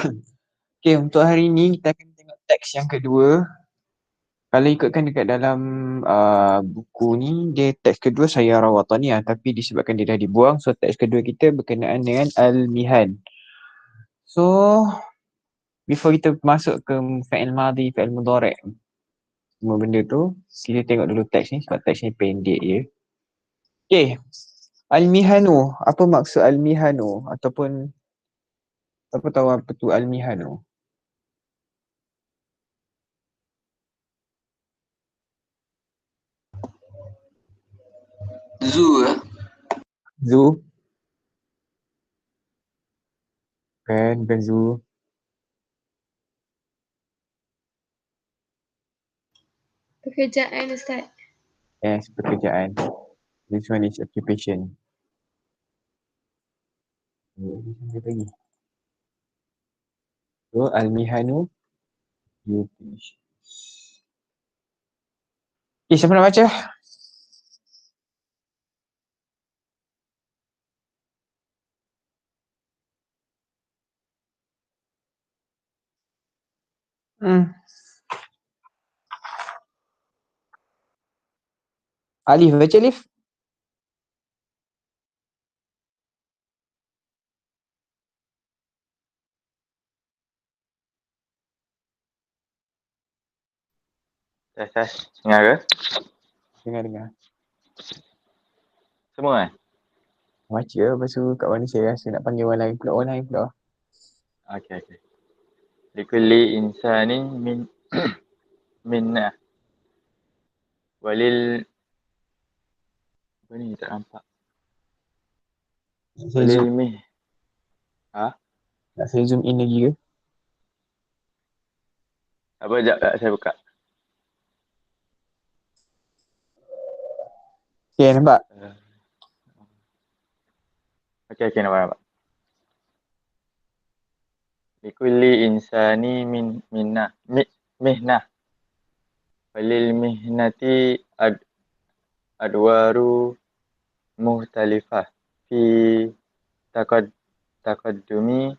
Okay, untuk hari ni kita akan tengok teks yang kedua. Kalau ikutkan dekat dalam buku ni, dia teks kedua Sayyarah Wataniyah, tapi disebabkan dia dah dibuang, so teks kedua kita berkenaan dengan Al-Mihan. So, before kita masuk ke fa'il madhi, fa'il mudhari', semua benda tu, kita tengok dulu teks ni sebab teks ni pendek je. Okay, Al-Mihanu, apa maksud Al-Mihanu? Ataupun, apa tahu apa tu Al-Mihanu? Zoo lah. Zoo? Bukan zoo. Pekerjaan Ustaz. Yes, pekerjaan. This one is occupation. Lagi. So, Al-Mihanu, duties. Okay, siapa nak baca? Alif, baca Alif. Tes. Dengar ke? Dengar. Semua kan? Baca, lepas tu kat mana saya rasa nak panggil orang lain pula. Okay. Likulli insanin minna. Walil... Apa ni tak nampak? Walil mih. Nak saya zoom in lagi ke? Apa sekejap tak saya buka. Okay, nampak? Okay, nampak. Likulli insani mihnah. Walil mihnati adwaru muhtalifah fi taqaddumi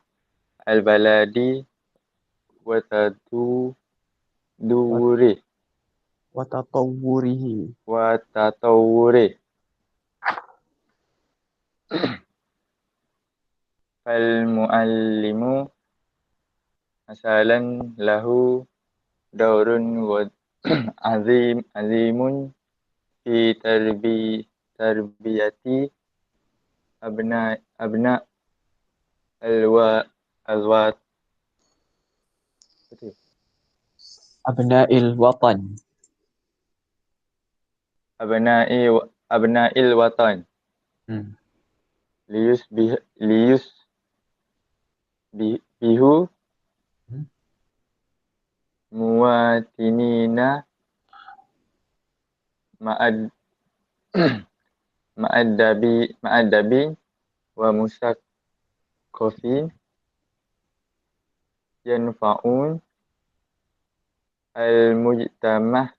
al-baladi wa tadawwuri Wa tatawwuri fal muallimu masalan lahu daurun wa azimun fi tarbiyati abna alwat Abna'il Watan. abna'il watan. Bihu muwatinina ma'adabi wa musaqqafin yanfa'un al-mujtamah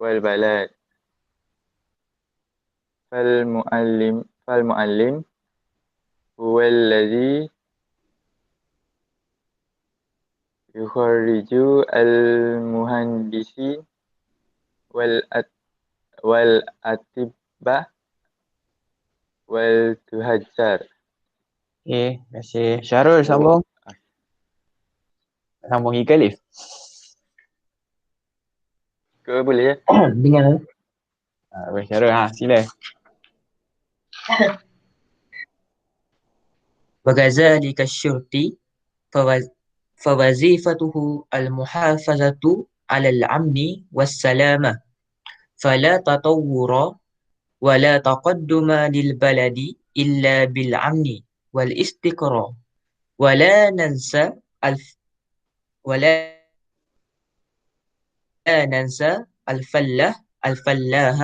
wal balad. Fal muallim huwa alladhi yukharriju al-muhandisi wal atibba wal tuhajjar. Okay, terima kasih. Syarul, sambung. Sambung lagi ke Alif? Ke boleh ya? Dengar. Syarul, sila. وكذلك الشرطي فوظيفته المحافظة على الأمن والسلامة فلا تطور ولا تقدم للبلد إلا بالأمن والاستقرار ولا ننسى الفلاح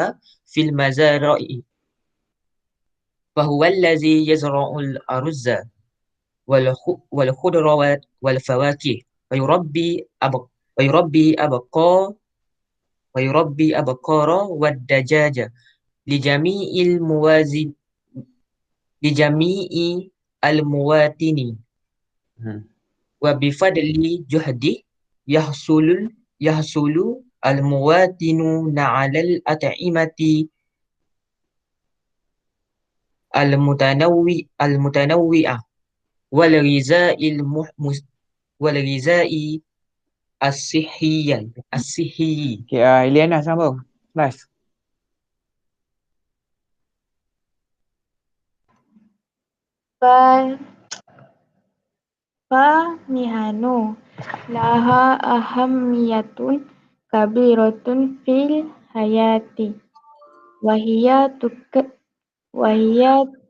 في المزارع فهو الذي يزرع الأرز والخضروات والفواكه ويربي أبقار والدجاج لجميع المواطنين. wa bifadli juhdi yahsulu al-muwatinuna 'alal at'imati al-mutanawwi'ah wal ghiza'il wal ghiza'i as-sihhi. Okay, Iliana sambung. Nice. Fal famihanu laha ahamiyatun kabiratun fil hayati wahia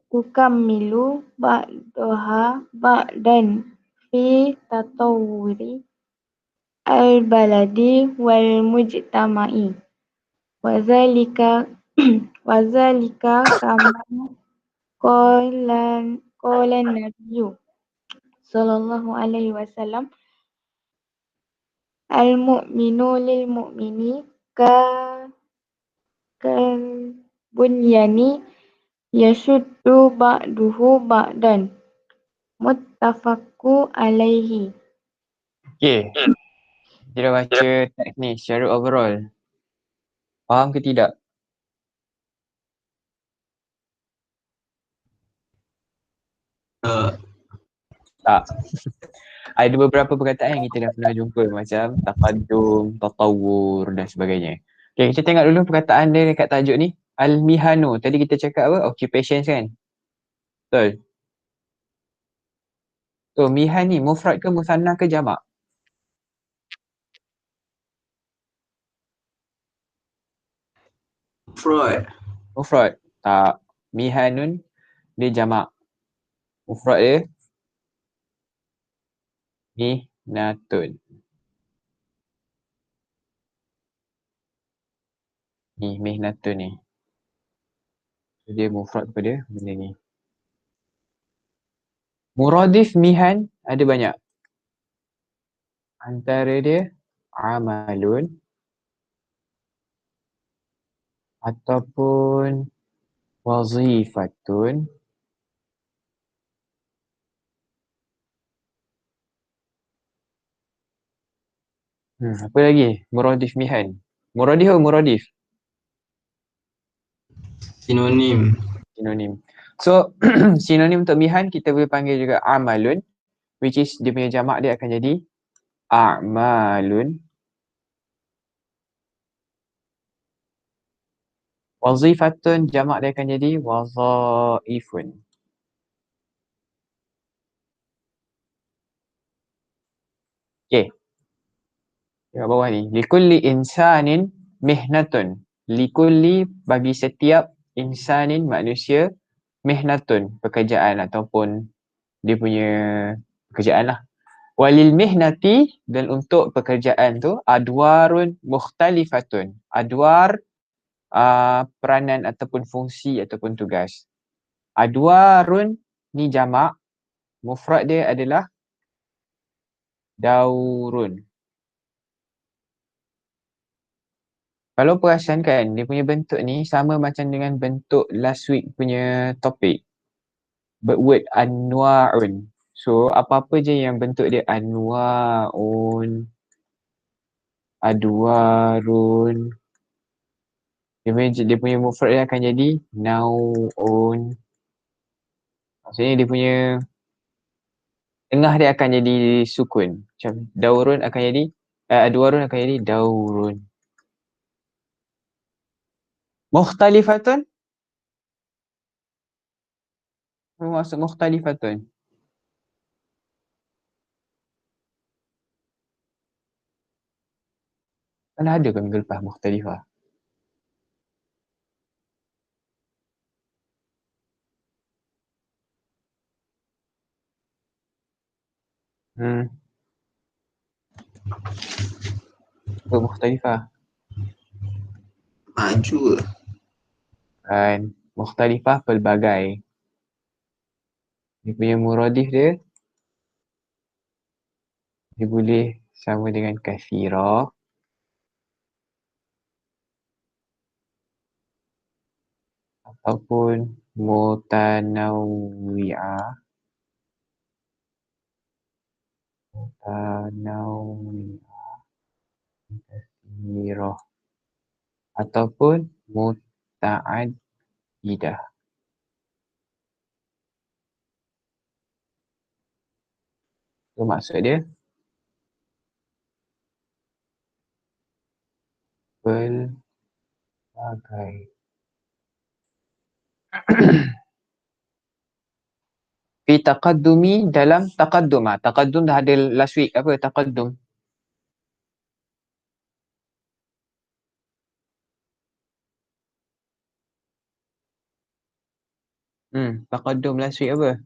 tukammilu ba'daha ba'dan fi tatawuri al-baladi wal mujtama'i wazalika wazalika kama qala nabiyyu sallallahu alaihi wasallam al-mu'minu lil mu'mini kal bunyani yashuddu ba'duhu ba'dan muttafaqu alaihi. Okay, kita baca teks ni secara overall. Faham ke tidak? Tak. Ada beberapa perkataan yang kita dah pernah jumpa macam taqaddum, tatawur dan sebagainya. Okay, kita tengok dulu perkataan dia dekat tajuk ni. Al-mihanu. Tadi kita cakap apa? Occupations kan? Betul. So, mihan ni mufrad ke musanna ke jamak? Mufrad. Tak. Mihanun dia jamak. Mufrad dia mihnatun. Ni mihnatun ni. So, dia mufrad pada benda ni. Muradif mihan ada banyak. Antara dia amalun ataupun wazifatun apa lagi? Muradif mihan. Muradif atau muradif? Sinonim. So, sinonim untuk mihan kita boleh panggil juga amalun, which is dia punya jamak dia akan jadi a'malun. Wazifatun jamak dia akan jadi wazaifun. Okay. Tengok bawah ni. Likulli insanin mihnatun. Likulli bagi setiap insanin manusia mihnatun pekerjaan ataupun dia punya pekerjaan lah. Walil mihnati dan untuk pekerjaan tu adwarun mukhtalifatun. Adwar peranan ataupun fungsi ataupun tugas. Adwarun ni jamak, mufrad dia adalah daurun. Kalau perasan kan, dia punya bentuk ni sama macam dengan bentuk last week punya topik. Word anwa'un. So, apa-apa je yang bentuk dia anwa'un, adwarun, dia punya mufrad dia akan jadi nau'un. Maksudnya dia punya tengah dia akan jadi sukun. Macam daurun akan jadi, adwarun akan jadi daurun. Mukhtalifatun? Apa maksud mukhtalifatun? Mana ada kan minggu lepas mukhtalifah? Apa mukhtalifah? Maju. Kan mukhtalifah pelbagai. Dia punya muradif dia boleh sama dengan kathirah ataupun mutanawwi'ah. mutanawwi'ah katsirah ataupun muta'addidah. Itu maksud dia pelbagai. Fi taqaddumi dalam taqaddum. Taqaddum dah ada last week. Apa taqaddum? Taqaddum last week apa?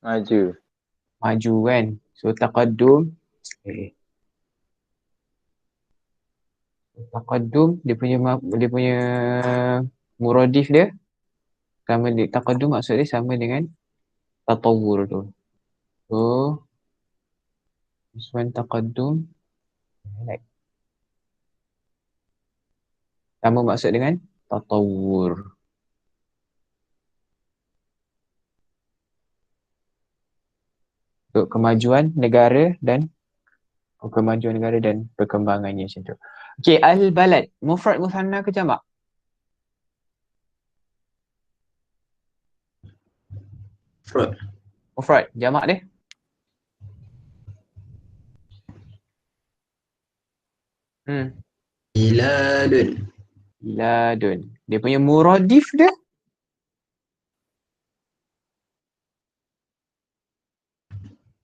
Maju. Maju kan. So taqaddum. Taqaddum dia punya muradif dia sama taqaddum maksud dia sama dengan tatawur tu. So this one taqaddum like sama maksud dengan tatawur. Untuk kemajuan negara dan perkembangannya macam tu. Okey, al-balad mufrad musanna ke jamak? Mufrad, jamak dia? Biladun. Biladun. Dia punya muradif dia?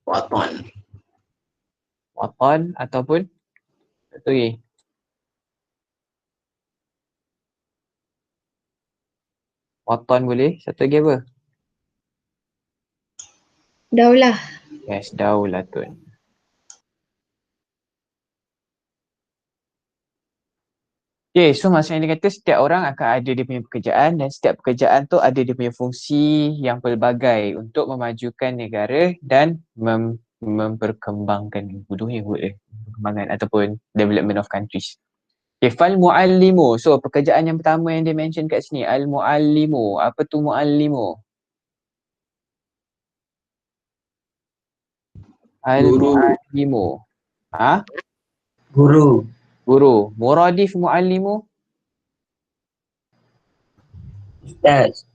Watan. Watan ataupun satu lagi? Watan boleh. Satu lagi apa? Daulah. Yes, daulatun. Okay, so maksudnya dia kata setiap orang akan ada dia punya pekerjaan dan setiap pekerjaan tu ada dia punya fungsi yang pelbagai untuk memajukan negara dan memperkembangkan perkembangan ataupun development of countries. Okay, fal muallimu. So pekerjaan yang pertama yang dia mention kat sini, al muallimu. Apa tu muallimu? Al muallimu. Guru. Guru. Muradif muallimu? Ustaz.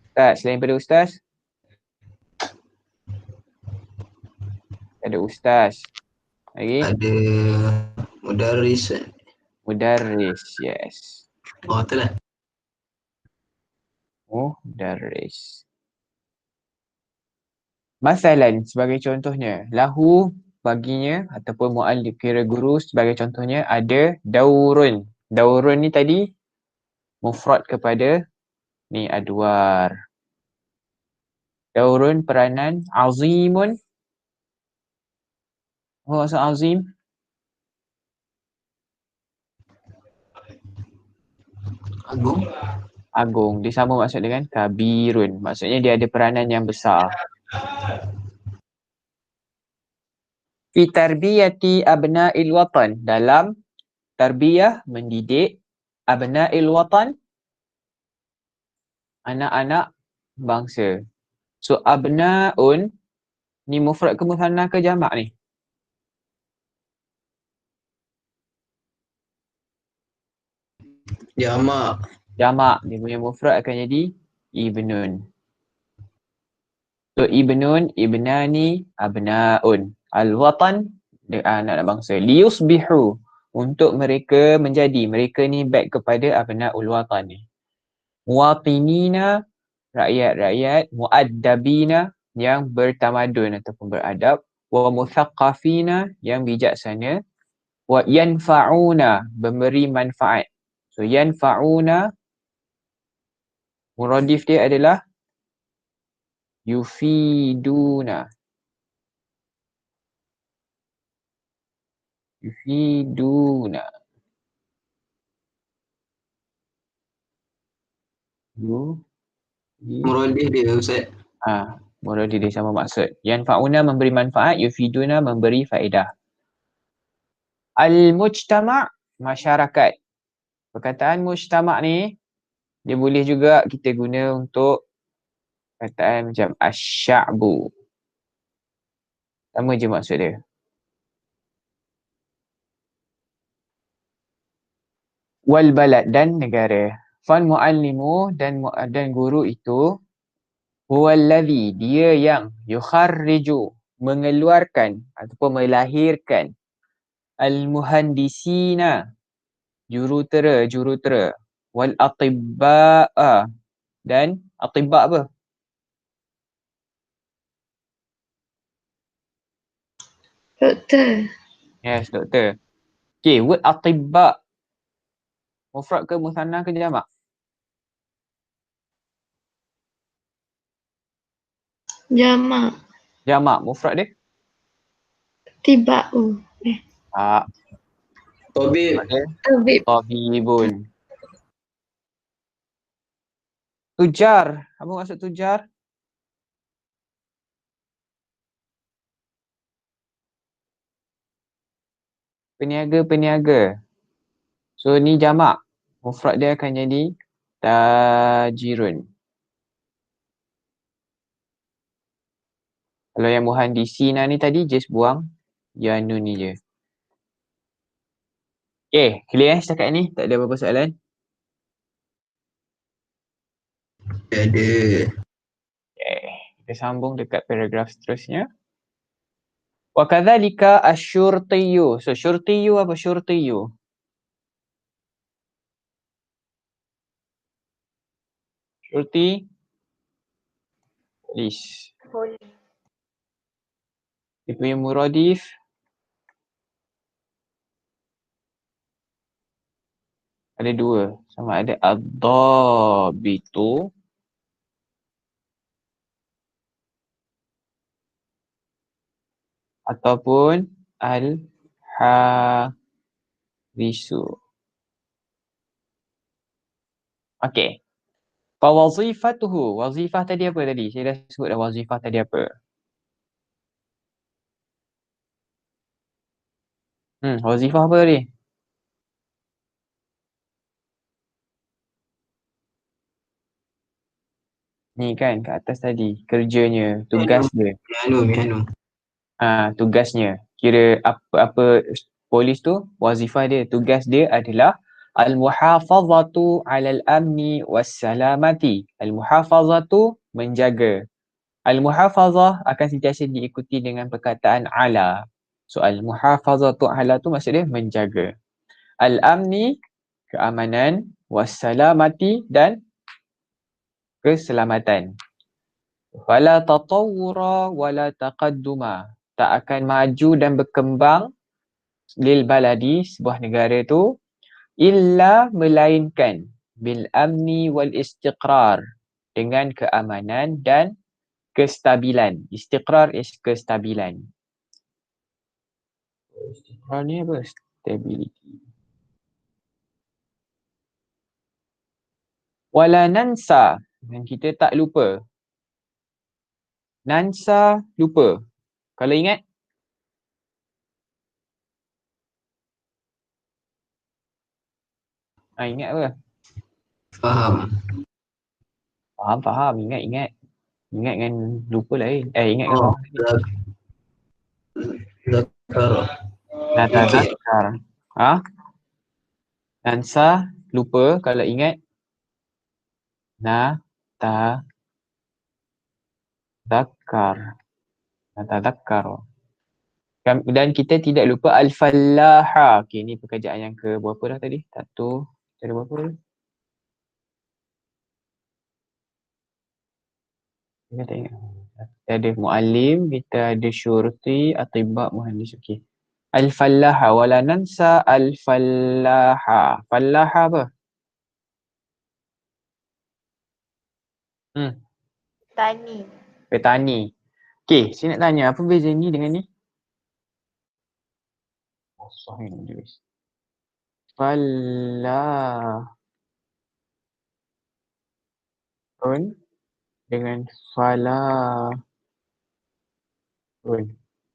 Ustaz. Selain daripada ustaz? Ada ustaz. Lagi? Ada mudarris. Mudarris, yes. Oh, tu lah. Mudarris. Masalan, sebagai contohnya, lahu baginya ataupun mu'allif kira guru sebagai contohnya ada daurun. Daurun ni tadi mufrad kepada ni adwar. Daurun peranan azimun. Apa maksud azim? Agung. Agung. Dia sama maksud dengan kabirun. Maksudnya dia ada peranan yang besar. Fi tarbiyati abna'il watan. Dalam tarbiyah mendidik abna'il watan, anak-anak bangsa. So abna'un ni mufrad ke musanna ke jamak ni? Jamak. Jamak. Dia punya mufrad akan jadi ibnun. So ibnun, ibnani, abna'un. Al-watan anak bangsa. Liyusbihu, untuk mereka menjadi. Mereka ni back kepada abna'ul watan ni. Muwatinina, rakyat-rakyat. Muaddabina, yang bertamadun ataupun beradab. Wa muthaqqafina, yang bijaksana. Wa yanfa'una, memberi manfaat. So yanfa'una, muradif dia adalah yufiduna. Yufiduna. Muradif dia Ustaz. Muradif dia sama maksud. Yanfa'una memberi manfaat, yufiduna memberi faedah. Al-mujtama' masyarakat. Perkataan mujtama' ni dia boleh juga kita guna untuk perkataan macam asy-sya'bu. Sama je maksud dia. Wal balad dan negara. Fal muallimu dan guru itu huwallazi dia yang yukharriju mengeluarkan ataupun melahirkan al muhandisina jurutera wal atibba'a dan atibba apa? Doktor. Yes, doktor. Okay, word atibba mufrad ke musanna ke jamak? Jamak. Jamak, mufrad dia? Tiba'u. Tak, Tobib. mufrad dia Tabib. tabibun. Tujar, apa maksud tujar? Peniaga-peniaga. So ni jamak. Mufrad dia akan jadi tajirun. Kalau yang muhandisina ni tadi just buang ya nun ni je. Okay, clear setakat ni? Tak ada apa-apa soalan? Ada. Okay, kita sambung dekat paragraf seterusnya. Wa kadzalika asyurtiyu. So syurtiyu apa syurtiyu? Syurti polis. Dia punya muradif ada dua. Sama ada ad-dhabitu ataupun al-harisu. Okay. Fawazifatuhu. Wazifah tadi apa tadi? Saya dah sebut dah wazifah tadi apa. Wazifah apa tadi? Ni kan kat atas tadi. Kerjanya, tugas dia. Mihanu. Tugasnya. Kira apa polis tu, wazifah dia, tugas dia adalah al-muhafazatu 'alal amni wassalamati. Al-muhafazatu menjaga. Al-muhafazah akan sentiasa diikuti dengan perkataan ala. So al-muhafazatu 'ala tu maksud dia menjaga. Al-amni keamanan, wassalamati dan keselamatan. Fala tatawura wala taqadduma. Tak akan maju dan berkembang lil baladi sebuah negara tu illa melainkan bil amni wal istiqrar dengan keamanan dan kestabilan. Istiqrar is kestabilan. Istiqrar ni apa? Stability. Wala nansa dan kita tak lupa. Nansa lupa. Kalau ingat ingat apa? Faham. Faham. Ingat. Ingat dengan lupa lain. Ingat dengan faham lain. Zakar. Natadhakkar. Nansa lupa, kalau ingat natadhakkar. Dan kita tidak lupa al-fallaha. Okey, ni pekerjaan yang ke berapa dah tadi? Satu. Ada berapa dah? Kita tak ingat. Kita ada muallim, kita ada syurti, atibba, muhandis. Okey. Al-fallaha wala nansa al-fallaha. Fallaha apa? Tani. Petani. Okey, saya nak tanya apa beza ni dengan ni? Sahih nak tulis. Falahun dengan falahun.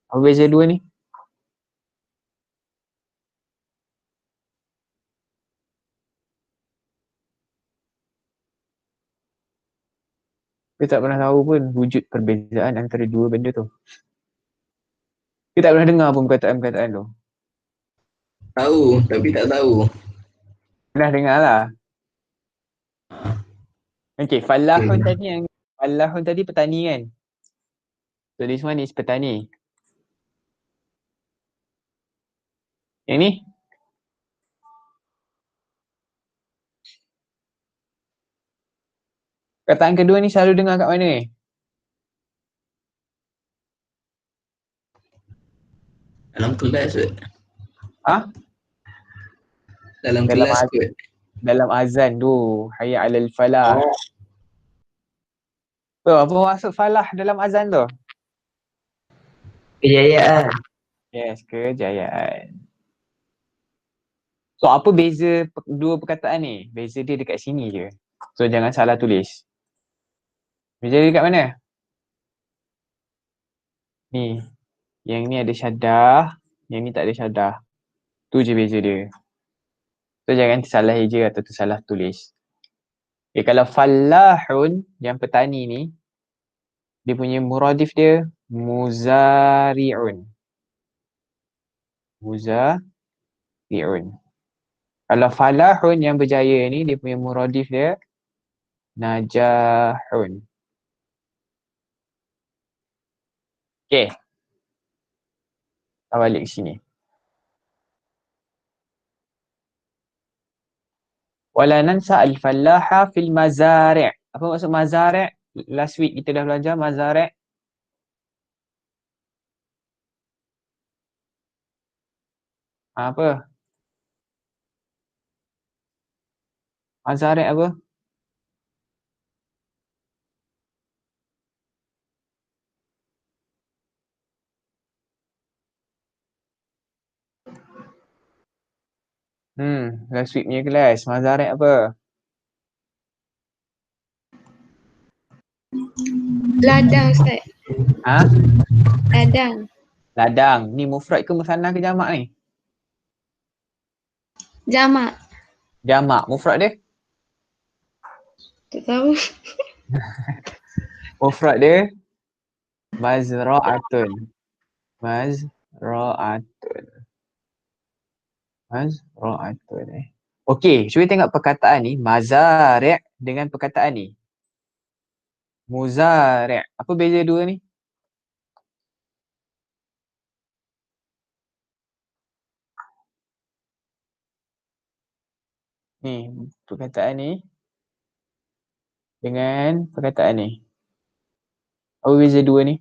Apa beza dua ni? Saya tak pernah tahu pun wujud perbezaan antara dua benda tu. Kita tak pernah dengar pun perkataan-perkataan tu. Tahu, tapi tak tahu. Pernah dengar lah. Okay, falahun Okay. tadi falahun tadi petani kan? So this one is petani. Yang ni? Perkataan kedua ni selalu dengar kat mana ni? Dalam kelas kot. Ha? Dalam Dalam kelas kot. Dalam azan tu. Hayya alal falah. Tu, apa maksud falah dalam azan tu? Kejayaan. Yes, kejayaan. So apa beza dua perkataan ni? Beza dia dekat sini je. So jangan salah tulis. Beza dia dekat mana? Ni. Yang ni ada syaddah, yang ni tak ada syaddah. Tu je beza dia. So jangan tersalah je atau tersalah tulis. Okay, kalau falahun yang petani ni, dia punya muradif dia muzari'un. Muzari'un. Kalau falahun yang berjaya ni, dia punya muradif dia najahun. Okay. Kita balik ke sini. Wala nansa al-fallaha fil mazari'. Apa maksud mazari'? Last week kita dah belajar mazari'. Apa? Mazari' apa? Last week punya kelas. Mazari' apa? Ladang Ustaz. Ha? Ladang. Ladang. Ni mufrad ke musanna ke jamak ni? Jamak. Jamak. Mufrad dia? Tak tahu. Mufrad dia mazra'atun. Mazra'atun. Mazra'atun Okey, cuba tengok perkataan ni. Mazari' dengan perkataan ni. Muzari'. Apa beza dua ni? Ni, perkataan ni dengan perkataan ni. Apa beza dua ni?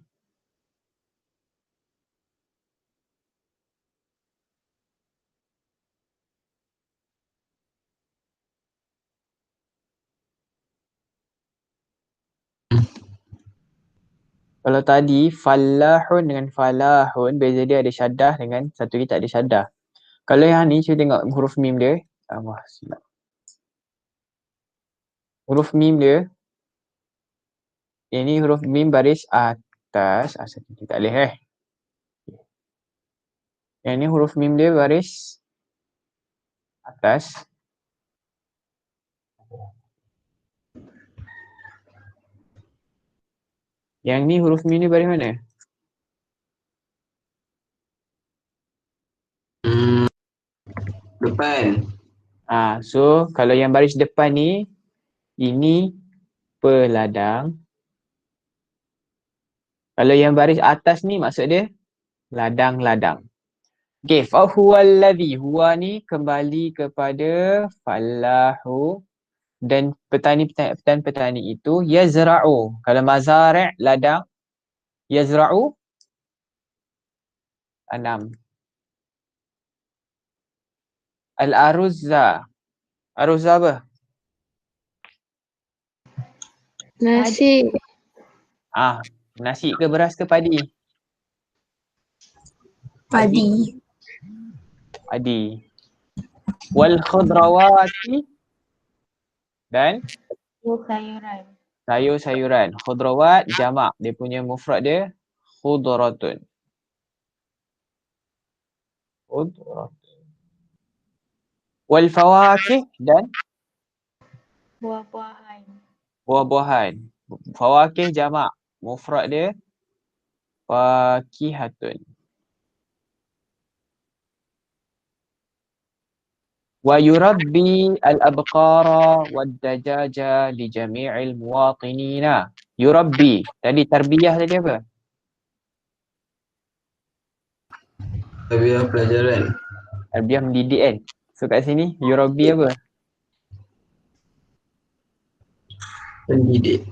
Kalau tadi falahun dengan falahun, beza dia ada syaddah dengan satu lagi tak ada syaddah. Kalau yang ni, cuba tengok huruf mim dia. Silap. Huruf mim dia, yang ni huruf mim baris atas. Asal kita tak boleh Yang ni huruf mim dia baris atas. Yang ni huruf mim ni baris mana? Depan. So kalau yang baris depan ni, ini peladang. Kalau yang baris atas ni maksud dia ladang-ladang. Okay, fahuwallazi. Huwa ni kembali kepada fallahu dan petani itu yazra'u. Kalau mazari' ladang, yazra'u tanam. Al-aruzza. Aruzza apa? Nasi. Nasi ke beras ke padi? Padi. Padi. Wal khudrawati dan Sayuran. sayur-sayuran. Khudrawat jamak. Dia punya mufrad dia khudratun. Khudratun. Wal fawakih dan Buah-buahan. buah-buahan. Fawakih jamak. Mufrad dia fakihatun. ويربي الأبقار والدجاج لجميع المواطنين. يربي. Tadi tarbiyah tadi apa? Tarbiyah pelajaran. Tarbiyah mendidik kan? So kat sini yurabbi apa? Pendidik.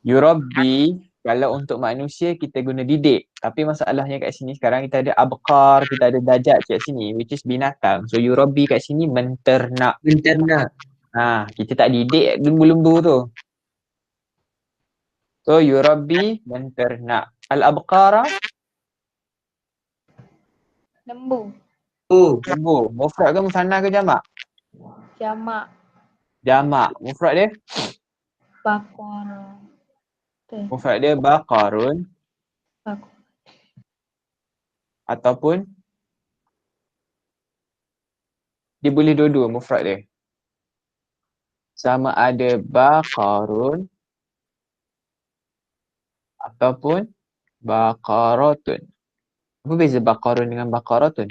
Yurabbi kalau untuk manusia kita guna didik. Tapi masalahnya kat sini sekarang kita ada abqar, kita ada dajjal kat sini which is binatang. So yurabbi kat sini menternak. Menternak. Kita tak didik lembu-lembu tu. So yurabbi menternak. Al-abqara Lembu. Oh, lembu. Mufrad ke musanna ke jamak? Jamak. Jamak. Mufrad dia? Bakar. Mufrad dia baqarun Bakar. ataupun dia boleh dua-dua mufrad dia. Sama ada baqarun ataupun baqaratun. Apa beza baqarun dengan baqaratun?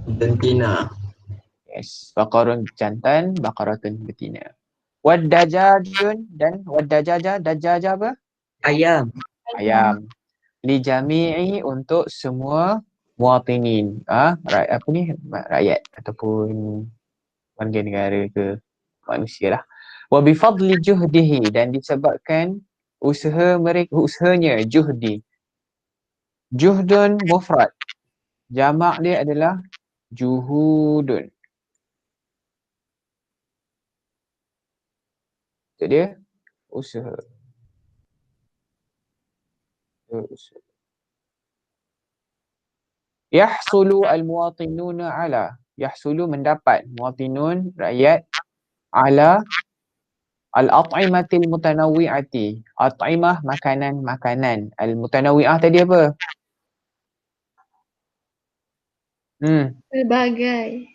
betina. Yes, baqarun jantan, baqaratun betina. Wadajajun dan wadajaja, dajaja apa? Ayam. Ayam. Li jami'i untuk semua muwatinin. Apa ni? Rakyat ataupun warga negara ke manusia lah. Wa bifadli juhdihi dan disebabkan usahanya juhdi. Juhdun mufrad. Jamak dia adalah juhudun. Itu dia usaha. Yahsulu al-muwatinuna ala. Yahsulu mendapat. Muwatinun, rakyat. Ala al-at'imatil mutanawwi'ati. At'imah, makanan-makanan. Al-mutanawwi'ah tadi apa? Pelbagai.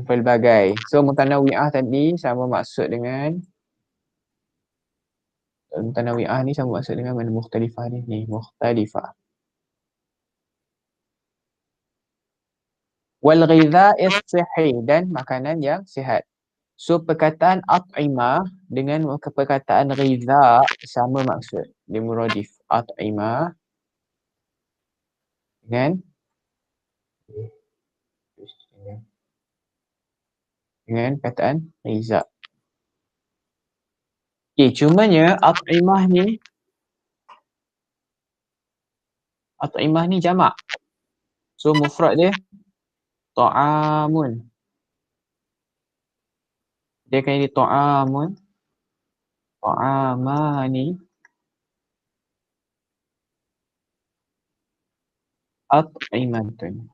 Pelbagai. So mutanawwi'ah tadi sama maksud dengan mutanawwi'ah ni sama maksud dengan mana mukhtalifah ni? Ni mukhtalifah. Wal ghidha'is sihhi dan makanan yang sihat. So perkataan at'imah dengan perkataan ghidha' sama maksud. Dia muradif. At'imah dengan perkataan ghidha'. Okay, cumanya at'imah ni jamak. So mufrad dia ta'amun. Dia akan jadi ta'amun, ta'amani, at'imatun.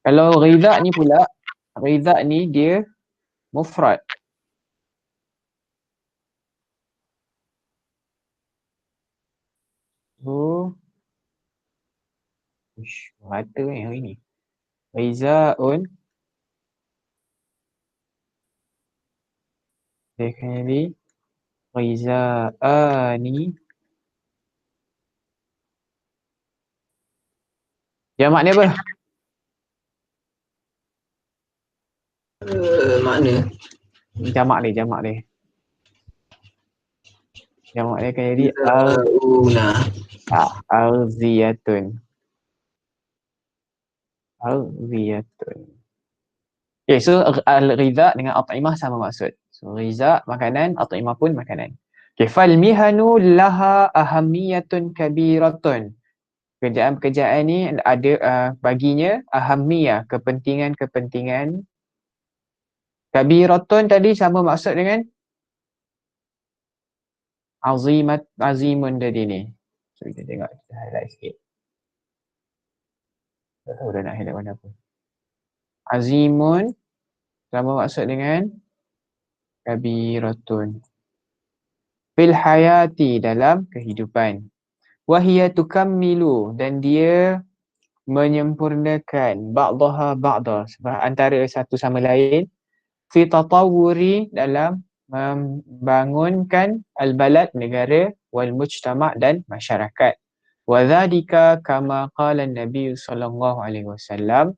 Kalau ghidha' ni pula, ghidha' ni dia mufrad. So, rata ni hari ni. Ghiza'un, dia akan jadi ghiza'ani. Jamak ni apa? Makna. Jamak dia. Jamak dia akan jadi al-ziyatun. Al-ziyatun. Okay, so al-ghidha' dengan at'imah sama maksud. So ghidha' makanan, at'imah pun makanan. Okay, fal-mihanu laha ahamiyatun kabiratun. Pekerjaan-pekerjaan ni ada baginya ahamiyah, kepentingan-kepentingan. Kabiratun tadi sama maksud dengan azimun tadi ni. So kita tengok, kita highlight sikit. Tak tahu dah nak highlight warna apa. Azimun sama maksud dengan kabiratun. Fil hayati dalam kehidupan. Wahia tukammilu dan dia menyempurnakan ba'daha ba'da sebab antara satu sama lain fi tatawuri dalam membangunkan al-balad, negara, wal mujtama' dan masyarakat. Wa dzalika kama qala Nabi sallallahu alaihi wasallam,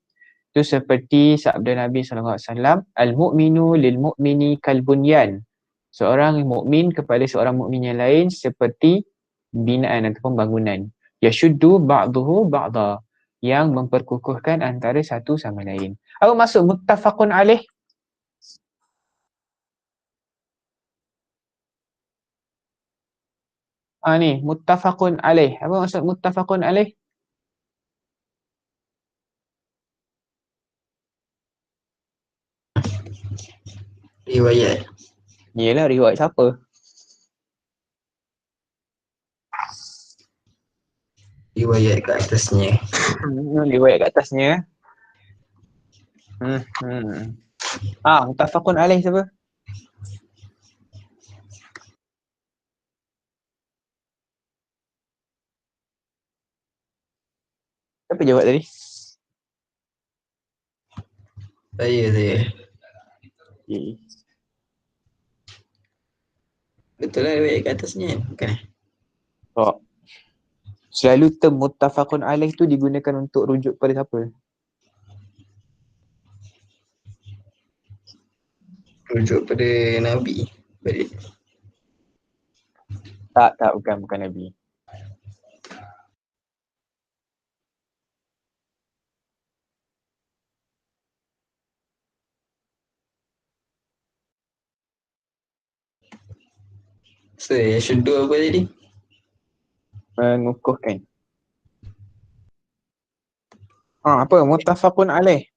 itu seperti sabda Nabi sallallahu alaihi wasallam, al-mu'minu lil mu'mini kal bunyan. Seorang mukmin kepada seorang mukmin yang lain seperti binaan ataupun bangunan. Yashuddu ba'duhu ba'da, yang memperkukuhkan antara satu sama lain. Apa maksud muttafaqun alaih? Ni muttafaqun alaih. Apa maksud muttafaqun alaih? Riwayat. Yelah, riwayat siapa? Riwayat kat atasnya. Riwayat kat atasnya. Muttafaqun alaih siapa? Siapa jawab tadi? Saya. Okay. Betul lah riwayat kat atasnya. Bukan? So, selalu term muttafaqun alaih tu digunakan untuk rujuk pada siapa? Rujuk pada Nabi. Balik. Tak, bukan Nabi. So, yang syudu apa tadi? Mengukuhkan. Apa? Muttafaqun alaih.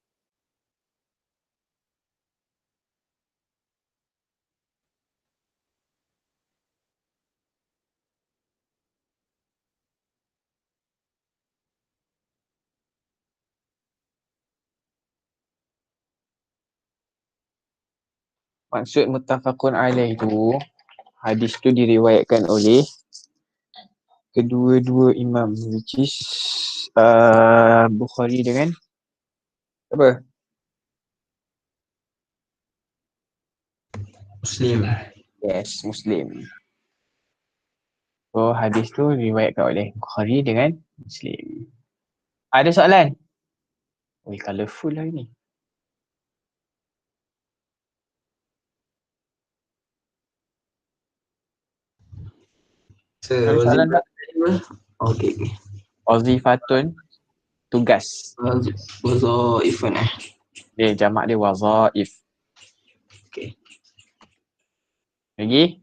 Maksud muttafaqun alaih tu, hadis tu diriwayatkan oleh kedua-dua imam, which is Bukhari dengan apa? Muslim. Yes, Muslim. So hadis tu diriwayatkan oleh Bukhari dengan Muslim. Ada soalan? Colourful lah ni. So, Ada soalan tak? Okay. Wazifatun, tugas. Wazaifan Dia jamak dia wazaif. Okay. Lagi?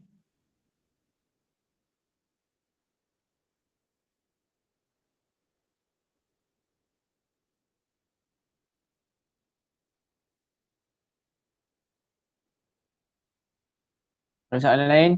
Ada soalan lain?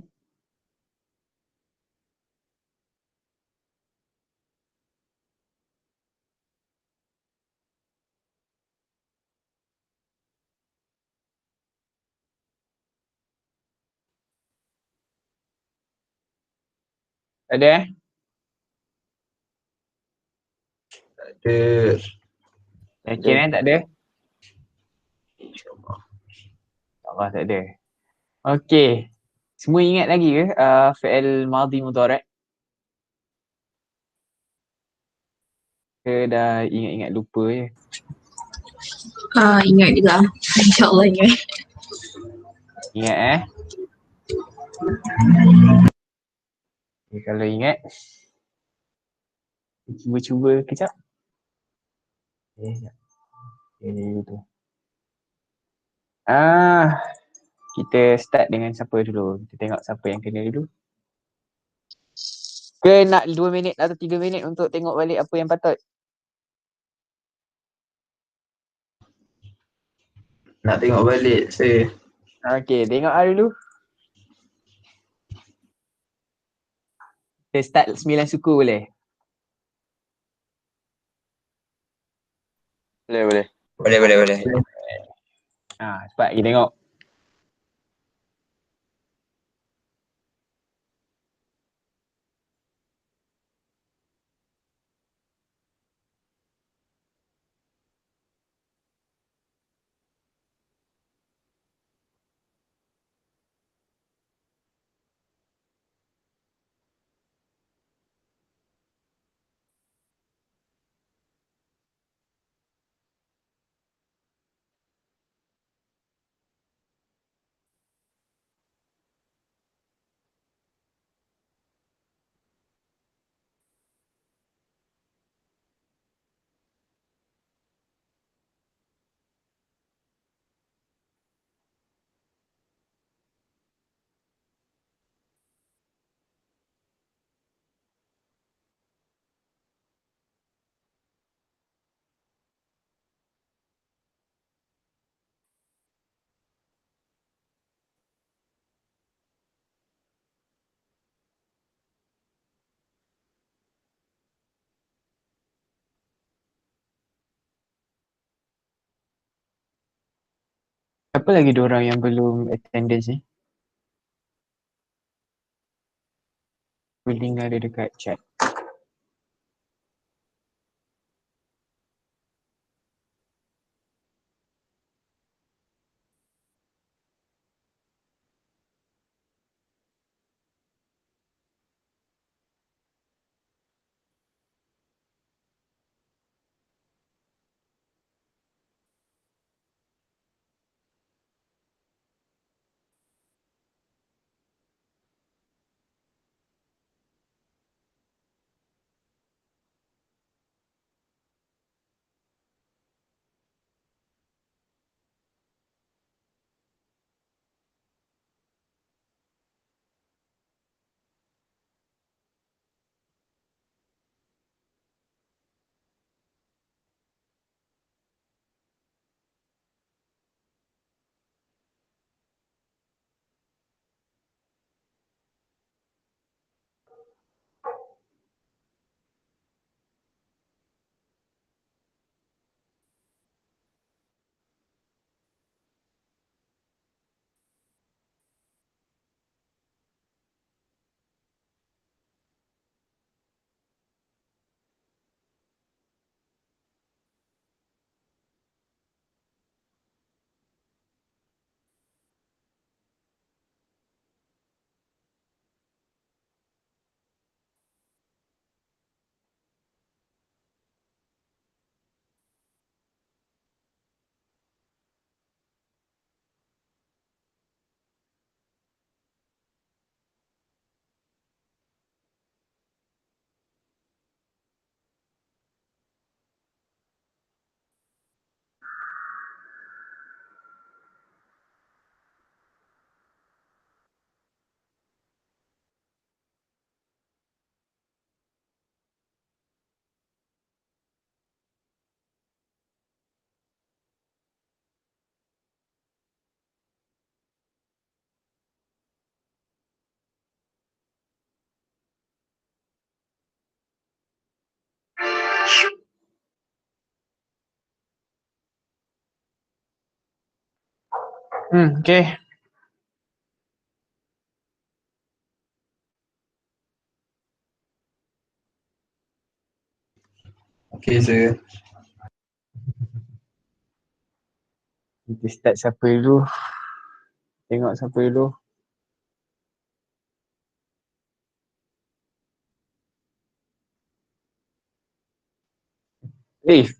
Ada Yakin tak ada? InsyaAllah. Allah tak ada. Okey. Semua ingat lagi ke fi'il madhi mudhari'? Ke dah ingat-ingat lupa je? Ingat juga. InsyaAllah ingat. Ingat Okay, kalau ingat, cuba kejap. Tu. Kita start dengan siapa dulu? Kita tengok siapa yang kena dulu. Ke nak 2 minit atau 3 minit untuk tengok balik apa yang patut? Nak tengok balik saya. Okey, tengok dulu. Kita start 9 suku boleh? Boleh. Boleh. Cepat kita tengok. Siapa lagi diorang yang belum attendance ni? Link ada dekat chat. Okay. Okay, sir. Kita start siapa dulu? Tengok siapa dulu. Leif.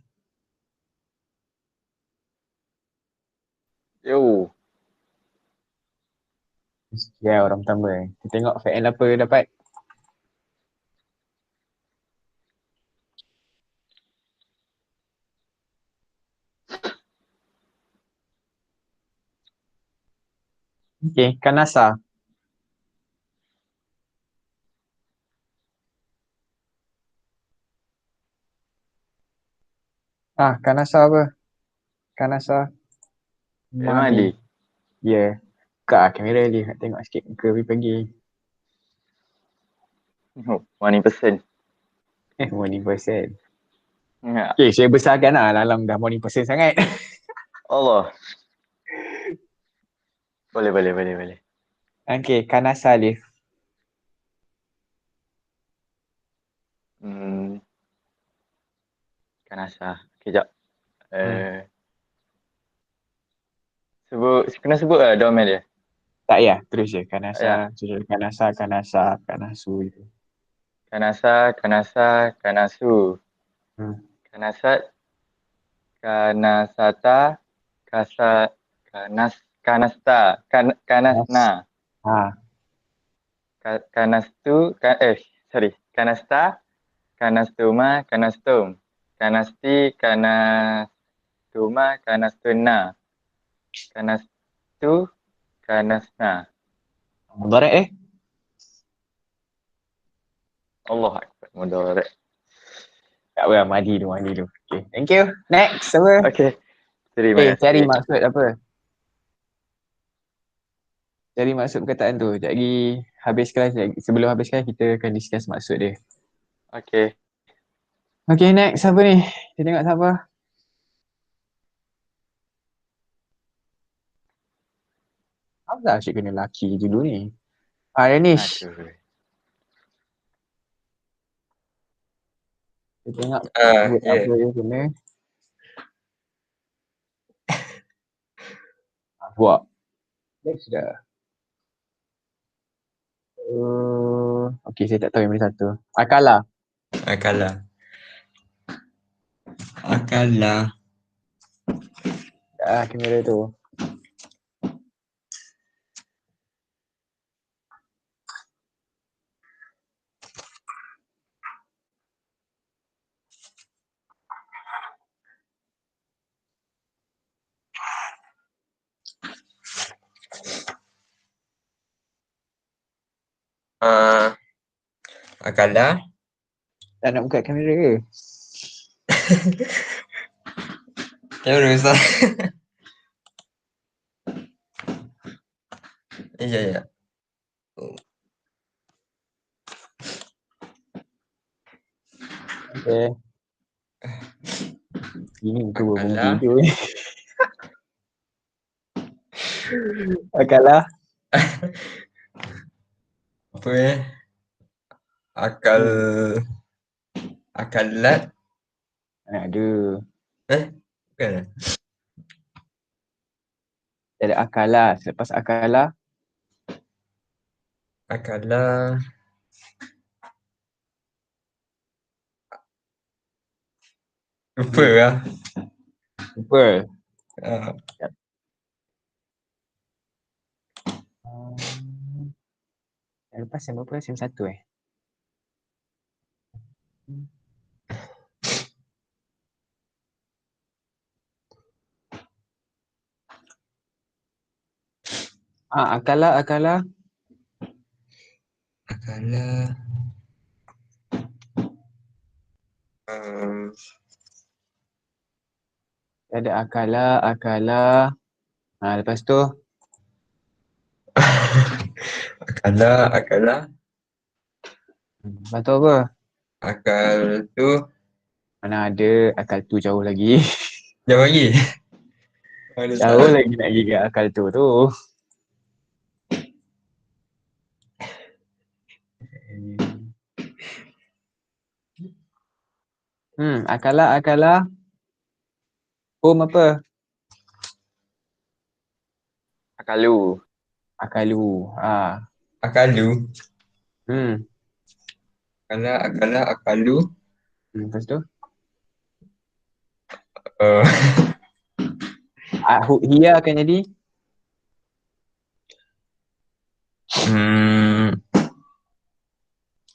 Yo. Ya, orang pertama. Kita tengok FL apa dapat. Okay, Kanasa. Kanasa apa? Kanasa. Memang Madi. ada. Ya. Buka kamera Leif. Nak tengok sikit muka pagi-pagi. 1%. Morning person. Ya. Okay, saya besarkan lah. Lalang dah morning person sangat. Allah. Boleh. Okay, Kanasa Leif. Kanasa. Kejap. Hmm. Kena sebut lah domain dia. Tak ya, terus je. Kanasa, Ya. susul Kanasa, Kanasu itu. Kanasu. Hmm. Kanasat. Kanasata. Kanasta. Kanasna. Kanastu. Kanasta. Kanastuma. Kanastum. Kanasti. Kanastuma. Kanastuna. Kanastu. Kanasna. Mudarat Allah Akbar. Mudarat. Tak apa, mandi dulu. Okay, thank you. Next, apa? Okay. Terima kasih. Cari maksud apa? Cari maksud perkataan tu. Sekejap lagi habis kelas, sebelum habis kelas kita akan discuss maksud dia. Okay. Okay, next, siapa ni? Kita tengok siapa? Apa asyik kena laki dulu ni? Danish. Aduh. Kita tengok buat Ya. apa yang kena. Buat. Next dah. Okay, saya tak tahu yang mana satu. Akala. Akala. Akala. Kamera tu. Akala. Tak nak buka kamera ke? Ya Ustaz. Ya. Okay. Ini tu Akala. bunyi video ni. Akala. Apa ya? Akal. Akalat. Aduh. Bukan. Ada akala. Selepas akala. Akala. Lupa lah. Lupa. Ah, Yang lepas yang berapa? Yang satu akala. Akala. Ada akala. Lepas tu. Akala. Lepas tu apa? Akal tu. Mana ada akal tu jauh lagi. Jauh lagi. Ada Jauh salah. lagi nak pergi ke akal tu. Akala. Apa? Akalu. Akalu. Akalu. Hmm. Akalu. Lepas tu. Uh, Hia akan jadi.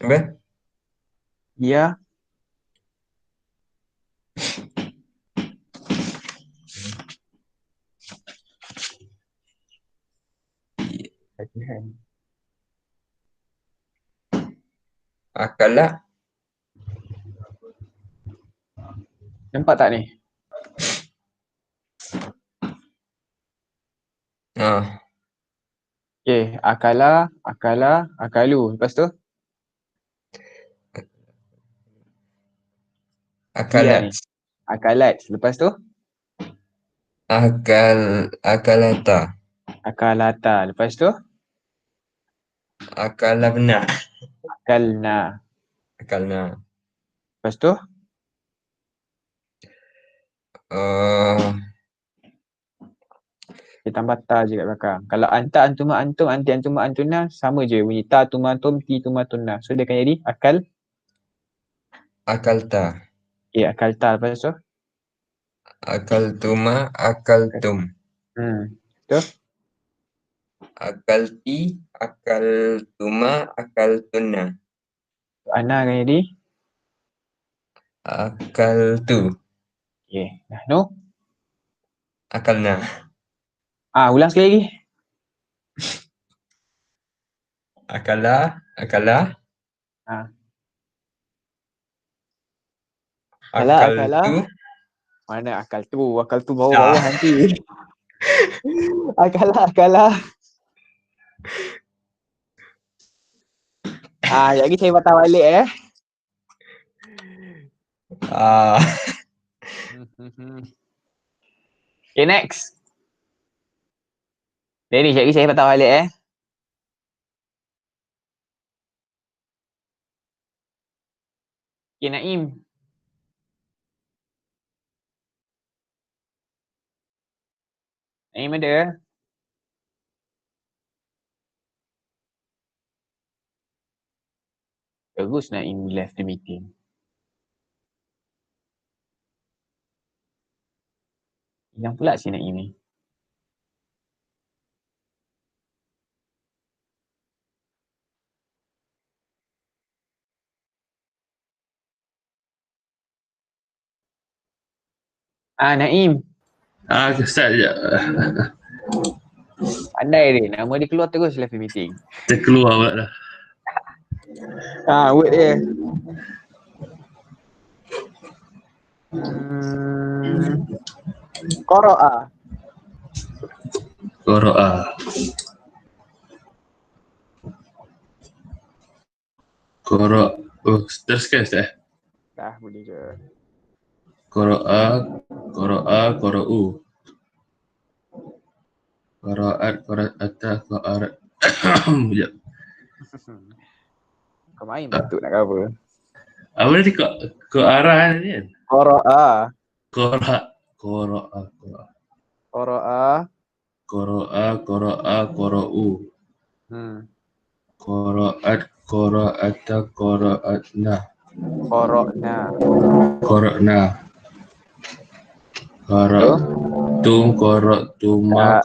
Apa? Hia. Akala. Nampak tak ni? Okay. Akala. Akalu. Lepas tu. Hia ni. Akalat. Akalat. Lepas tu. Akalata. Akalata. Lepas tu. Akalabna. Akalna. Lepas tu. Dia tambah ta je kat belakang. Kalau anta, antuma, antum, anti, antuma, antuna, sama je bunyi ta, tuma, tum, ti, tuma, tunna. So dia akan jadi akal. Akalta. Okay, akalta. Lepas tu. Akaltuma. Akaltum. Tu. Akalti. Akaltuma. Akaltunna. Ana akan jadi. Akaltu. Okay. Dah. No. Akalna. Ulang sekali lagi. Akala. Akala. Akaltu. Mana akal tu? Akal tu bawah-bawah nanti. Akala. Sekejap lagi saya patah balik Okay, next. Ni, sekejap lagi saya patah balik Okay, Naim. Naim ada? Terus Naim left the meeting. Hilang pula si Naim ni. Naim. Ustaz je. Pandai dia. Nama dia keluar terus left the meeting. Terkeluar pula dah. Word dia. Qara'a. Qara'a. Oh, teruskan Ustaz. Dah boleh je. Qara'a, qara'u. Qara'at, qara'ata, qara'at. Sekejap. Kau main batuk nak cover. Apa tadi Qara'a ni kan? Qara'a. Qara'a. Qara'u. Qara'at, qara'ata, qara'atna. Qara'na. Qara'tum, qara'tuma,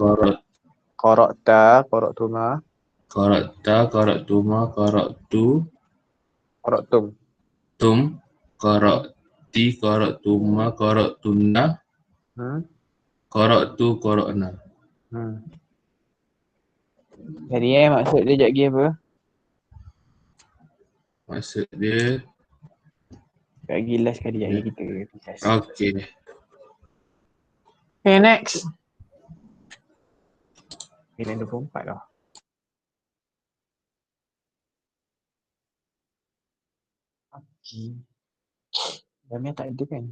Qara'ta, qara'tuma. qara'ta, qara'tuma, qara'tum, qara'ti, qara'tuma, qara'tunna, qara'tu, qara'na. Jadi maksud dia sekejap lagi apa? Maksud dia, Sekejap lagi last sekali sekejap lagi kita test. okey. Okay, next. Bila 24 dah. Okay. Damia tak ada kan?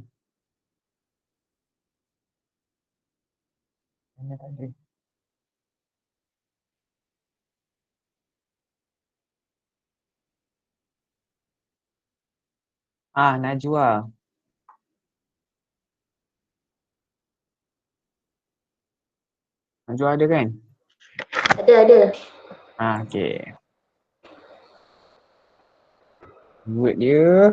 Damia tak ada. Najwa. Najwa ada kan? Ada. Okay. Word dia.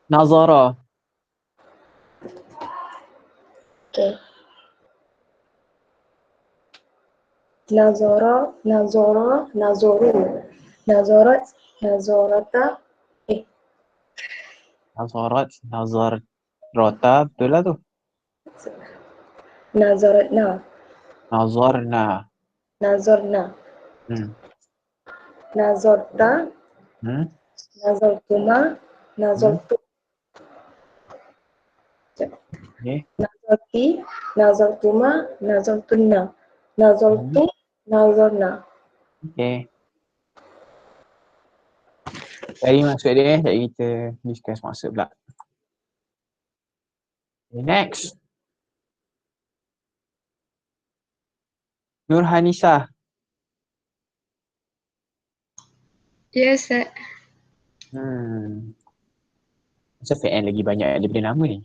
Nazara. Okay. Nazara, nazoru. Nazarat, nazarata. Nazarat, nazarata. Betul lah tu. Nazaratna. Nazarna. Nazarna. Hmm. Nazarta. Nazartuma. Nazartu. Okay. Nazarti. Nazartuma. Nazartunna. Nazartu. Nazarna. Okay. Jadi maksud dia, jadi kita discuss maksud pula. Okay, next. Nurhanisa. Ya, Ustaz. Macam PN lagi banyak daripada nama ni.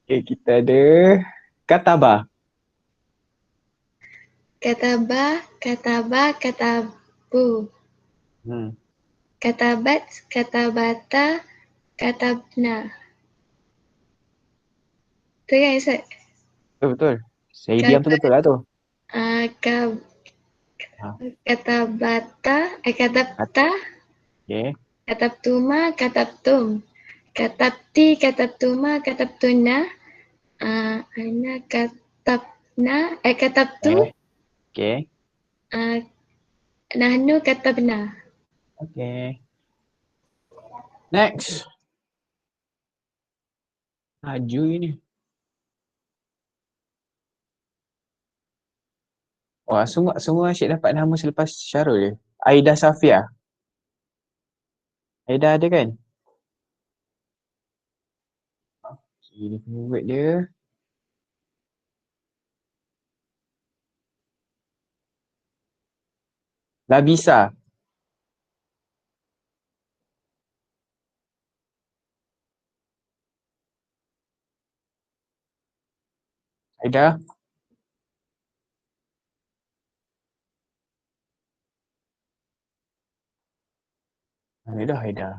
Okay, kita ada Kataba. Kataba, katabu. Katabat, katabata, katabna. Betul kan, Ustaz? Betul. Saya diam tu betul lah tu. Katabata, katabta, Okay. katabtuma, katabtum. Katabti, katabtuma, katabtuna. Ana katabna, katabtu. Okay. Nahnu katabna. Okay. Next. Maju ini. Wah, semua asyik dapat nama selepas Syarul je. Aida Safia. Aida ada kan? Dia punya word dia. Labisa. Haida. Haida, Haida.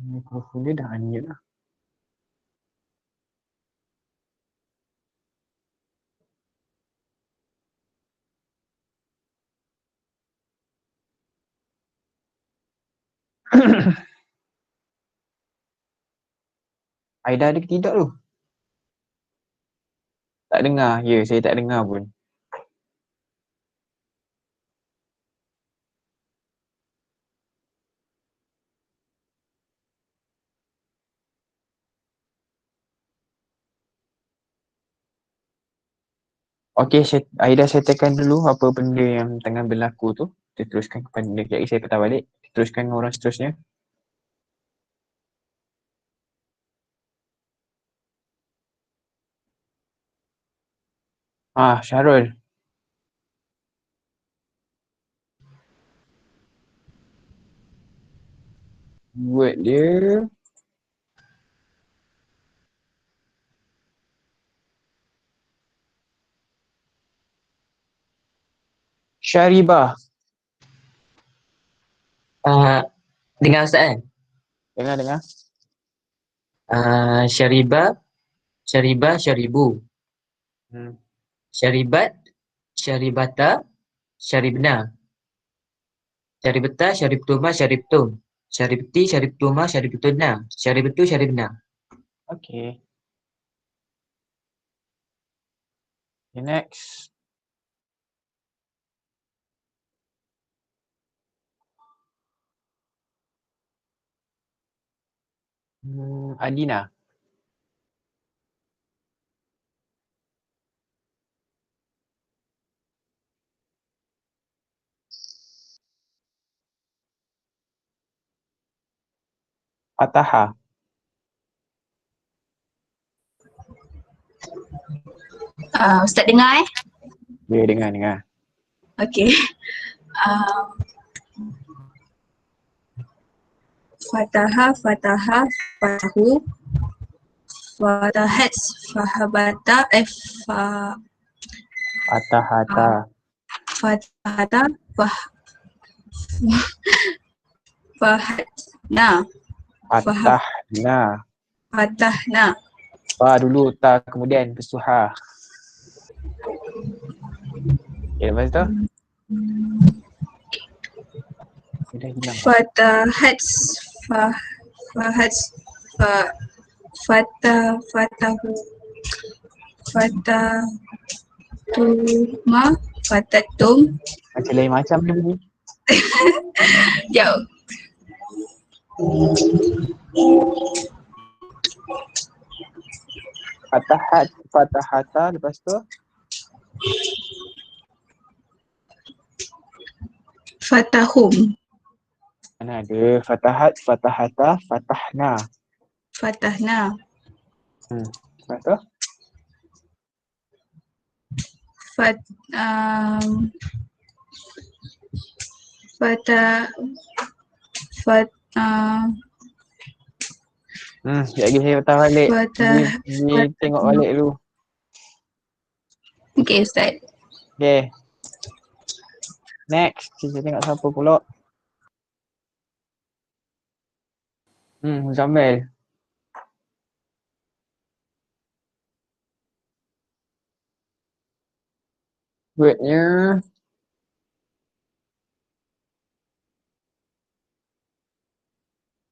Mikrofon dia dah unmute lah. Haida ada ke tidak tu? Tak dengar. Ya, saya tak dengar pun. Okey, Aida settlekan dulu apa benda yang tengah berlaku tu. Kita teruskan kepada kejap saya patah balik. Teruskan dengan orang seterusnya. Syarul. Word dia Syaribah. Dengar Ustaz kan? Dengar. Syaribah, Syaribah, Syaribu. Hmm. Syaribat, Syaribata, Syaribna. Syaribata, Syaribtuma, Syaribtum. Syaribti, Syaribtuma, Syaribtuna. Syaribetu, Syaribna. Okay. Okay, next. Adina. Fataha. Ustaz dengar Dia dengar. Okey. Fataha, Fataha, Fatahu, Fatahat, Fahabata, Fatahata. Fatahata, Fahatna, Fatahna. Fatahna. Fa dulu, ta kemudian pesuha. Okay, lepas tu? Dia dah hilang. Fatahat, Fahat, Fatahu, Fatatuma, Fatatum. Macam lain macam dia bunyi. Jauh. Fatahat, Fatahata, lepas tu? Fatahum, Mana ada? Fatahat, Fatahata, Fatahna. Fatahna, Lepas tu? Sekejap lagi saya patah balik. Pergi tengok balik dulu. Okay Ustaz. Okay. Next, kita tengok siapa pula. Zamel. Wordnya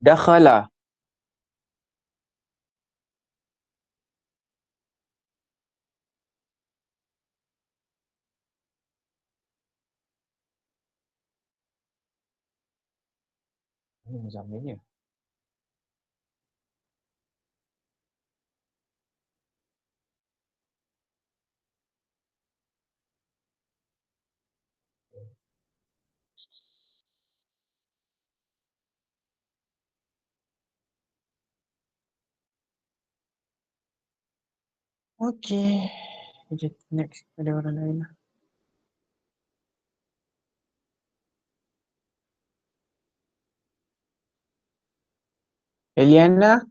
dakhala. Ini Zamelnya. Okey. Kita next pada orang lain lah. Eliana.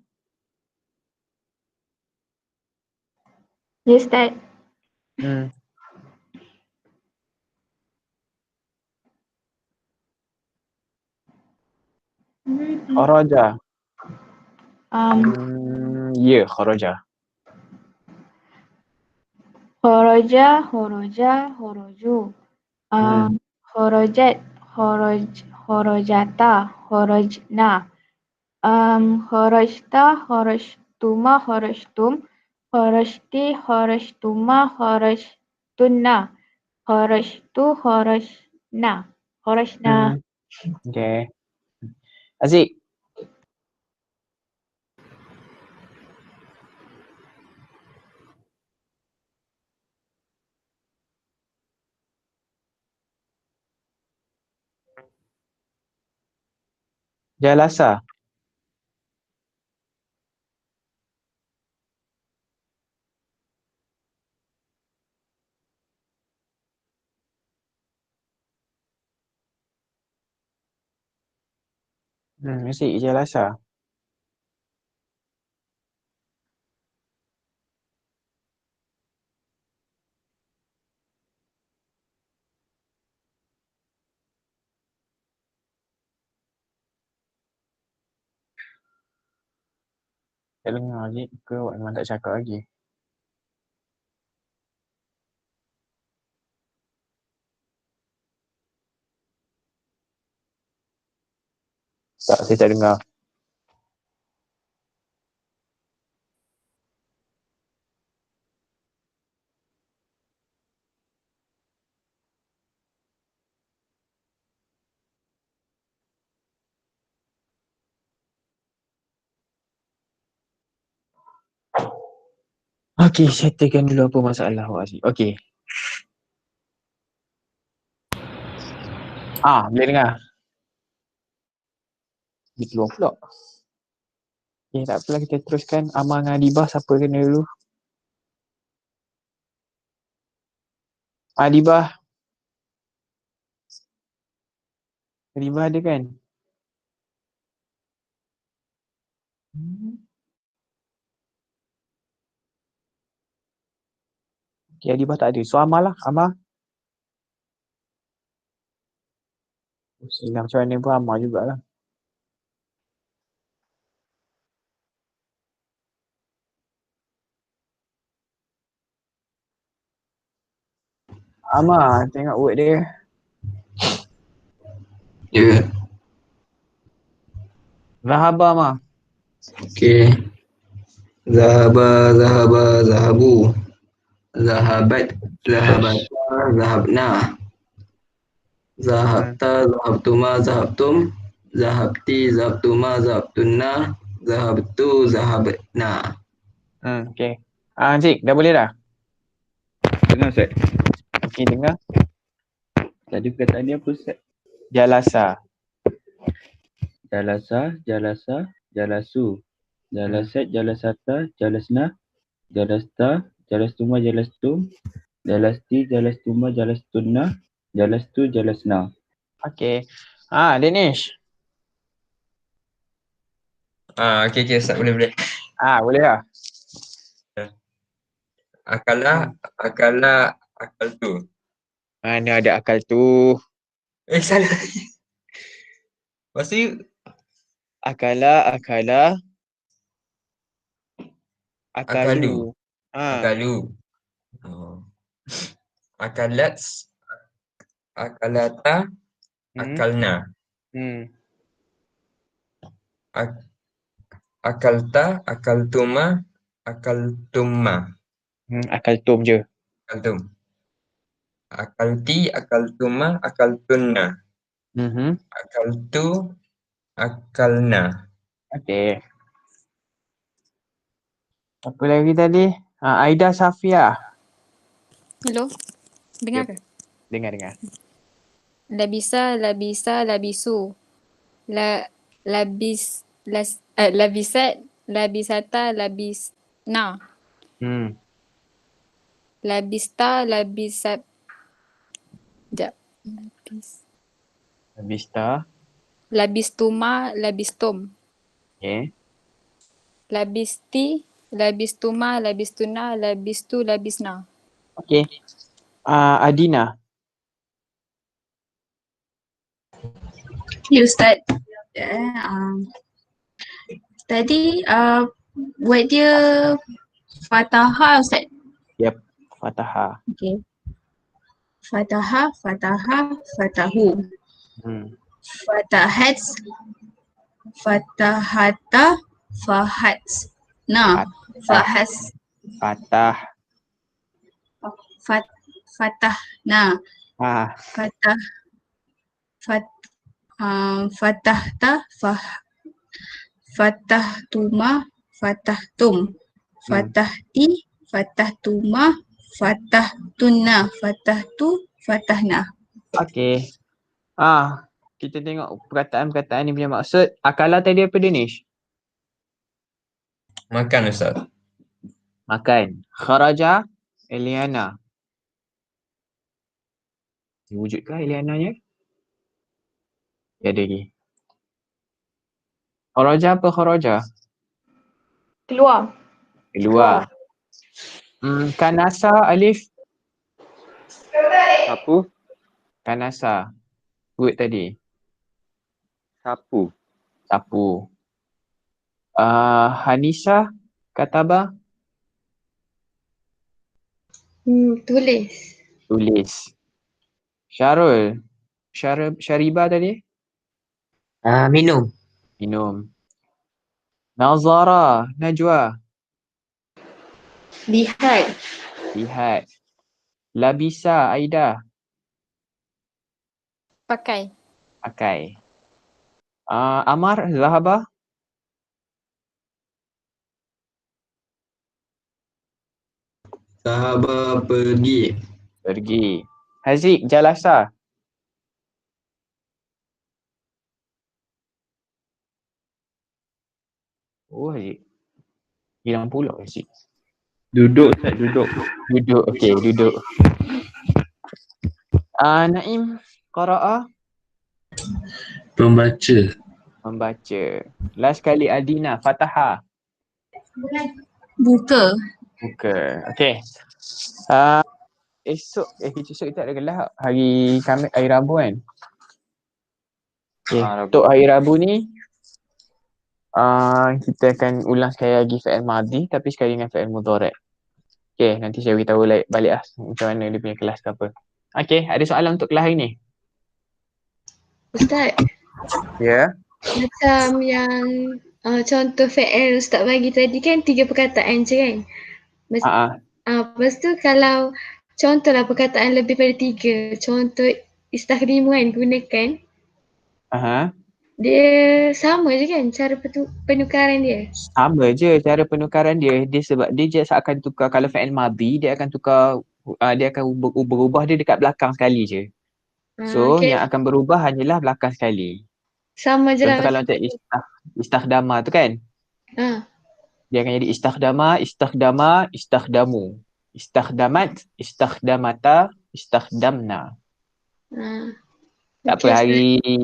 Yes, Ustaz. Hmm. Kharaja. Ya, kharaja. Kharaja, kharaja, kharaju. Kharajat, kharajata, kharajna. Kharajta, kharajtuma, kharajtum. Kharajti, kharajtuma, kharajtunna. Kharajtu, kharajna. Kharajna. Okay. Aziz. Jalasa. Aziz, jalasa. Tak dengar Aziz ke awak memang tak cakap lagi? Tak, saya tak dengar. Okey, settlekan dulu apa masalah awak Aziz. Okey. Boleh dengar. Dia keluar pula. Okey, tak apalah kita teruskan. Amar dengan Adibah, siapa kena dulu? Adibah. Adibah ada kan? Okey, Adibah tak ada. So, Amar lah. Amar. Silam macam mana pun Amar jugalah. Amar, tengok word dia. Ya. Zahaba Amar. Okey. Zahaba, zahaba, zahabu. Zahabat, zahabata, zahabna. Zahabta, zahabtuma, zahabtum. Zahabti, zahabtuma, zahabtunna. Zahabtu, zahabna. Okey. Cik, dah boleh dah? Dengar Ustaz. Okey, dengar. Tadi perkataan ni apa Ustaz? Jalasa. Jalasa, jalasa, jalasu. Jalasat, jalasata, jalasna. Jalasta, jalastuma, jalastum. Jalasti, jalastuma, jalastunna. Jalastu, jalasna. Okey. Danish. Okey, Ustaz. Boleh. Boleh dah. Akala, akala, akal tu. Mana ada akal tu? Salah. Lepas tu, Akala, akala. Akalu. Akalu. Akalu. Akalat, akalata, akalna. Akalta, akaltuma, akaltumma. Akaltum je. Akaltum. Akalti, akaltuma, akaltunna. Akaltu, akalna. Okey. Apa lagi tadi? Aida Safia. Hello, dengar ke? Dengar. Labisa, labisa, labisu. Labisat, labisata, labisna. Labista, labisat. Sekejap. Labista. Labistuma, labistum. Okay. Labisti, labistuma, labistuna, labistu, labisna. Okay. Adina. Ya Ustaz. Tadi buat dia Fataha Ustaz. Yep. Fataha. Okay. Fataha, Fataha, Fatahu. Fatahat, Fatahata, Fahats. Nah, Fahas, Fatah. Fatahna. Fatah, Fatahta, Fatahtuma, Fatahtum. Fatahti, Fatahtuma, Fatahtunna, Fatahtu, Fatahna. Okay. Kita tengok perkataan-perkataan ni punya maksud. Akala tadi apa Danish? Makan Ustaz. Makan. Kharaja, Eliana. Wujudkah Eliananya? Ya, ada lagi. Kharaja apa kharaja? Keluar. Keluar. Kanasa, Alif. Sapu. Kanasa. Word tadi. Sapu. Sapu. Hanisa, kataba. Tulis. Tulis. Syarul. Syariba tadi. Minum. Minum. Nazara, Najwa. Lihat. Lihat. Labisa, Aida. Pakai. Pakai. Amar, Zahaba. Zahaba pergi. Pergi. Haziq, Jalasa. Oh, Haziq. Hilang pula Haziq. Duduk Ustaz, duduk. Duduk, okey, duduk. Naim, Qara'a. Pembaca. Membaca. Last kali Adina, Fataha. Buka. Buka. Okey. Esok kita ada kelas hari Khamis, hari Rabu kan? Okey, untuk hari Rabu ni kita akan ulang sekali lagi fi'il madhi tapi sekali dengan fi'il mudhari'. Okey, nanti saya beritahu balik macam mana dia punya kelas ke apa. Okey, ada soalan untuk kelas hari ni? Ustaz, Ya. macam yang contoh fi'il Ustaz bagi tadi kan 3 perkataan je kan? Lepas tu kalau contohlah perkataan lebih pada 3, contoh istakhdimu kan gunakan, dia sama je kan cara penukaran dia? Sama je cara penukaran dia. Dia sebab dia just akan tukar, kalau fi'il madhi dia akan tukar, dia akan berubah dia dekat belakang sekali je. So yang akan berubah hanyalah belakang sekali. Sama je lah. Contoh kalau macam istakhdama tu kan, dia akan jadi istakhdama, istakhdamu, istakhdamat, istakhdamata, istakhdamna. Tak apa,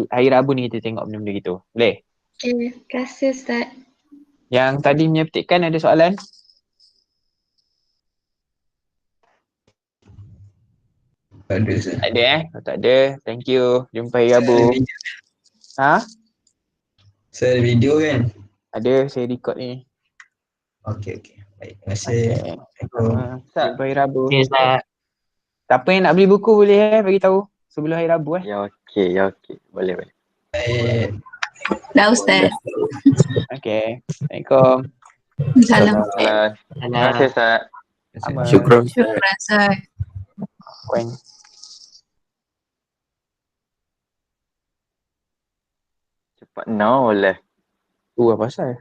hari Rabu ni kita tengok benda-benda gitu. Boleh? Okay, terima kasih Ustaz. Yang tadi punya petikan ada soalan? Tak ada Ustaz. Tak ada tak ada. Thank you. Jumpa hari Rabu. Saya ada video kan? Ada, saya record ni. Okey. Baik, terima kasih. Jumpa hari Rabu. Okay, Ustaz. Siapa yang nak beli buku boleh bagi tahu sebelum hari Rabu Ya okey. Boleh. Baik. Dah Ustaz. Okey. Assalamualaikum. Salam. Terima kasih Ustaz. Syukran. Syukran Ustaz. Cepat now boleh. Apa pasal?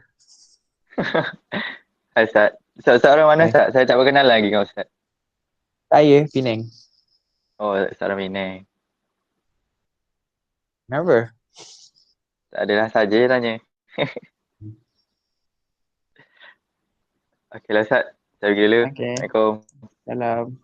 Hai Ustaz. Ustaz orang mana Ustaz? Saya tak berkenal lagi dengan Ustaz. Saya Penang. Oh, Ustaz orang Penang. Kenapa? Tak adalah saja tanya. Okeylah Ustaz. Saya pergi dulu. Okey. Assalamualaikum. Salam.